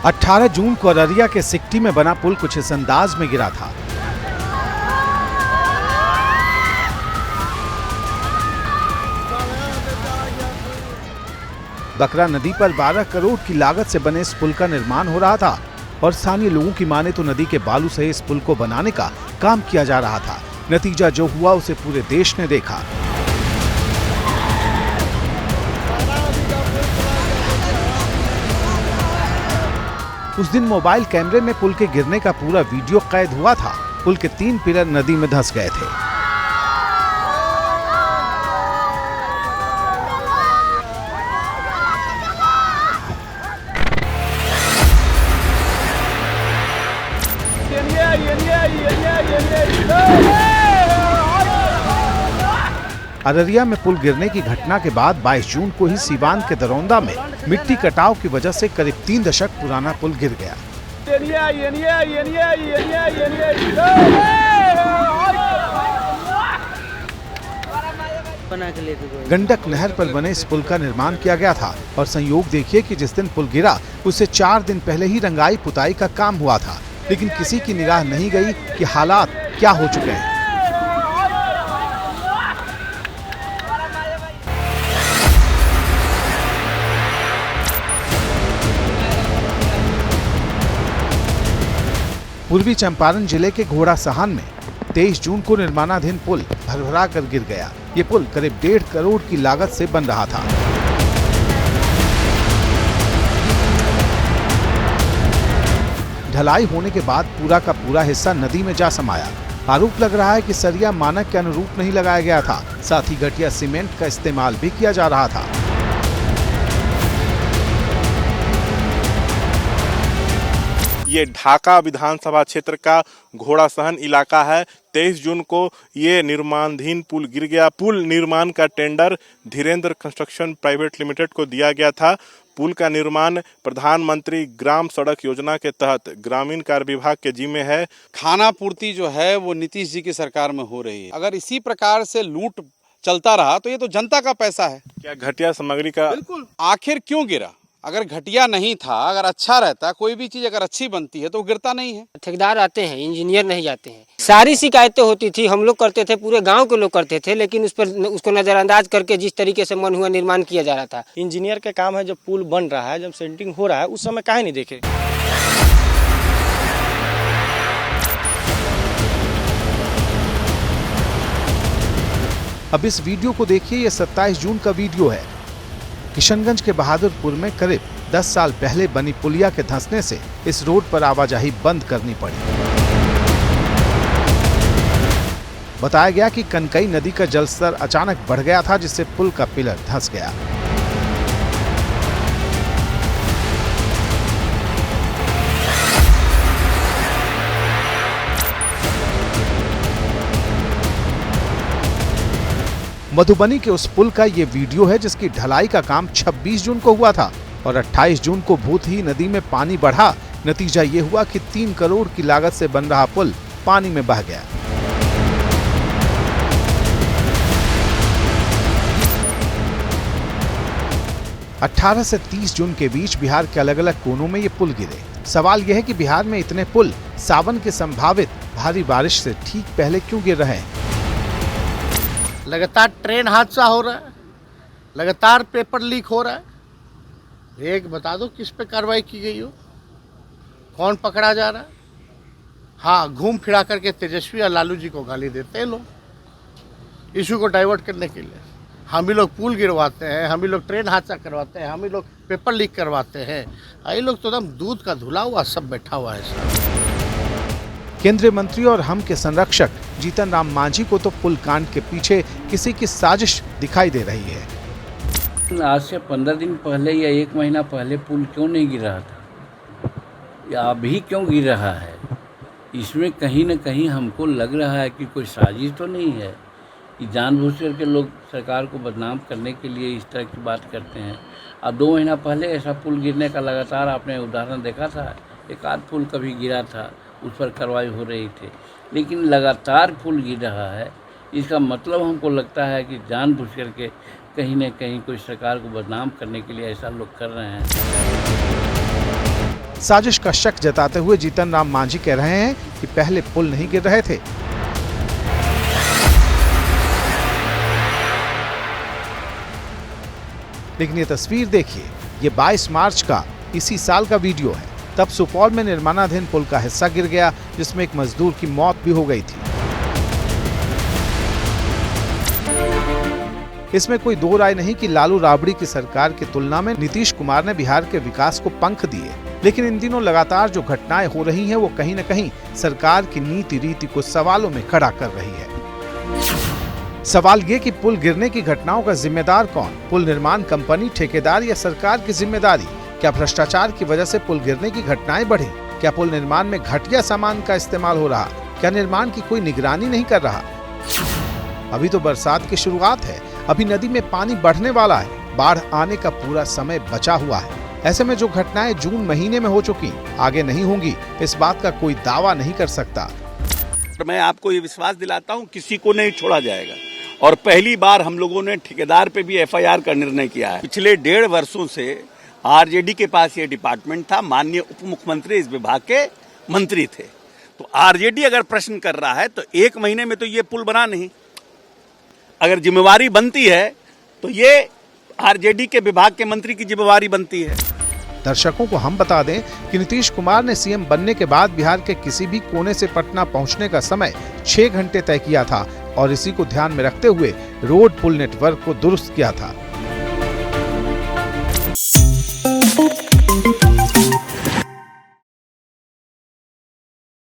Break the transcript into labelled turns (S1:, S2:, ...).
S1: 18 जून को अररिया के सिकटी में बना पुल कुछ इस अंदाज में गिरा था। बकरा नदी पर 12 करोड़ की लागत से बने इस पुल का निर्माण हो रहा था और स्थानीय लोगों की माने तो नदी के बालू से इस पुल को बनाने का काम किया जा रहा था। नतीजा जो हुआ उसे पूरे देश ने देखा। उस दिन मोबाइल कैमरे में पुल के गिरने का पूरा वीडियो कैद हुआ था। पुल के 3 पिलर नदी में धंस गए थे। अररिया में पुल गिरने की घटना के बाद 22 जून को ही सीवान के दरौंदा में मिट्टी कटाव की वजह से करीब 3 दशक पुराना पुल गिर गया। गंडक नहर पर बने इस पुल का निर्माण किया गया था और संयोग देखिए कि जिस दिन पुल गिरा उससे 4 दिन पहले ही रंगाई पुताई का काम हुआ था, लेकिन किसी की निगाह नहीं गई कि हालात क्या हो चुके हैं। पूर्वी चंपारण जिले के घोड़ा सहान में 23 जून को निर्माणाधीन पुल भरभरा कर गिर गया। ये पुल करीब 1.5 करोड़ की लागत से बन रहा था। ढलाई होने के बाद पूरा का पूरा हिस्सा नदी में जा समाया। आरोप लग रहा है कि सरिया मानक के अनुरूप नहीं लगाया गया था, साथ ही घटिया सीमेंट का इस्तेमाल भी किया जा रहा था।
S2: ये ढाका विधानसभा क्षेत्र का घोड़ा सहन इलाका है। 23 जून को ये निर्माणाधीन पुल गिर गया। पुल निर्माण का tender Dhirendra construction private limited को दिया गया था। पुल का निर्माण प्रधानमंत्री ग्राम सड़क योजना के तहत ग्रामीण कार्य विभाग के जिम्मे है।
S3: खाना पूर्ति जो है वो नीतीश जी की सरकार में हो रही है। अगर इसी प्रकार से लूट चलता रहा तो ये तो जनता का पैसा है।
S2: क्या घटिया सामग्री का
S3: बिल्कुल। आखिर क्यों गिरा? अगर घटिया नहीं था, अगर अच्छा रहता, कोई भी चीज अगर अच्छी बनती है तो वो गिरता नहीं है।
S4: ठेकेदार आते हैं, इंजीनियर नहीं जाते हैं। सारी शिकायतें होती थी, हम लोग करते थे, पूरे गांव के लोग करते थे, लेकिन उसको नजरअंदाज करके जिस तरीके से मन हुआ निर्माण किया जा रहा था।
S5: इंजीनियर का काम है, जब पुल बन रहा है, जब सेंटिंग हो रहा है, उस समय काहे नहीं देखे।
S1: अब इस वीडियो को देखिए। ये 27 जून का वीडियो है। किशनगंज के बहादुरपुर में करीब 10 साल पहले बनी पुलिया के धंसने से इस रोड पर आवाजाही बंद करनी पड़ी। बताया गया कि कनकई नदी का जलस्तर अचानक बढ़ गया था, जिससे पुल का पिलर धंस गया। मधुबनी के उस पुल का ये वीडियो है जिसकी ढलाई का काम 26 जून को हुआ था और 28 जून को भूत ही नदी में पानी बढ़ा। नतीजा ये हुआ कि 3 करोड़ की लागत से बन रहा पुल पानी में बह गया। अठारह से 30 जून के बीच बिहार के अलग अलग कोनों में ये पुल गिरे। सवाल यह है कि बिहार में इतने पुल सावन के संभावित भारी बारिश से ठीक पहले क्यों गिर रहे हैं?
S6: लगातार ट्रेन हादसा हो रहा है, लगातार पेपर लीक हो रहा है। एक बता दो किस पे कार्रवाई की गई हो, कौन पकड़ा जा रहा है? हाँ, घूम फिरा करके तेजस्वी और लालू जी को गाली देते हैं लोग, इशू को डाइवर्ट करने के लिए। हम ही लोग पुल गिरवाते हैं, हम ही लोग ट्रेन हादसा करवाते हैं, हम ही लोग पेपर लीक करवाते हैं। ये लोग तो एकदम दूध का धुला हुआ सब बैठा हुआ है सर।
S1: केंद्रीय मंत्री और हम के संरक्षक जीतन राम मांझी को तो पुल कांड के पीछे किसी की साजिश दिखाई दे रही है।
S7: आज से 15 दिन पहले या 1 महीना पहले पुल क्यों नहीं गिर रहा था, या अभी क्यों गिर रहा है? इसमें कहीं न कहीं हमको लग रहा है कि कोई साजिश तो नहीं है कि जानबूझ करके लोग सरकार को बदनाम करने के लिए इस तरह की बात करते हैं। और 2 महीना पहले ऐसा पुल गिरने का लगातार आपने उदाहरण देखा था। एक आध पुल कभी गिरा था, उस पर कार्रवाई हो रही थी, लेकिन लगातार पुल गिर रहा है। इसका मतलब हमको लगता है कि जानबूझ करके कहीं न कहीं कोई सरकार को बदनाम करने के लिए ऐसा लोग कर रहे हैं।
S1: साजिश का शक जताते हुए जीतन राम मांझी कह रहे हैं कि पहले पुल नहीं गिर रहे थे। लेकिन ये तस्वीर देखिए, ये 22 मार्च का इसी साल का वीडियो है। तब सुपौल में निर्माणाधीन पुल का हिस्सा गिर गया, जिसमें एक मजदूर की मौत भी हो गई थी। इसमें कोई दो राय नहीं कि लालू राबड़ी की सरकार की तुलना में नीतीश कुमार ने बिहार के विकास को पंख दिए। लेकिन इन दिनों लगातार जो घटनाएं हो रही हैं, वो कहीं न कहीं सरकार की नीति रीति को सवालों में खड़ा कर रही है। सवाल ये कि पुल गिरने की घटनाओं का जिम्मेदार कौन? पुल निर्माण कंपनी, ठेकेदार या सरकार की जिम्मेदारी? क्या भ्रष्टाचार की वजह से पुल गिरने की घटनाएं बढ़ी? क्या पुल निर्माण में घटिया सामान का इस्तेमाल हो रहा? क्या निर्माण की कोई निगरानी नहीं कर रहा? अभी तो बरसात की शुरुआत है, अभी नदी में पानी बढ़ने वाला है, बाढ़ आने का पूरा समय बचा हुआ है। ऐसे में जो घटनाएं जून महीने में हो चुकी, आगे नहीं होंगी, इस बात का कोई दावा नहीं कर सकता।
S8: तो मैं आपको ये विश्वास दिलाता हूँ, किसी को नहीं छोड़ा जाएगा। और पहली बार हम लोगों ने ठेकेदार पे भी FIR का निर्णय किया है। पिछले 1.5 वर्षों से RJD के पास ये डिपार्टमेंट था, माननीय उप मुख्यमंत्री इस विभाग के मंत्री थे। तो RJD अगर प्रश्न कर रहा है तो 1 महीने में तो ये पुल बना नहीं। अगर जिम्मेवारी बनती है तो ये RJD के विभाग के मंत्री की जिम्मेवारी बनती है।
S1: दर्शकों को हम बता दें कि नीतीश कुमार ने CM बनने के बाद बिहार के किसी भी कोने से पटना पहुंचने का समय 6 घंटे तय किया था और इसी को ध्यान में रखते हुए रोड पुल नेटवर्क को दुरुस्त किया था।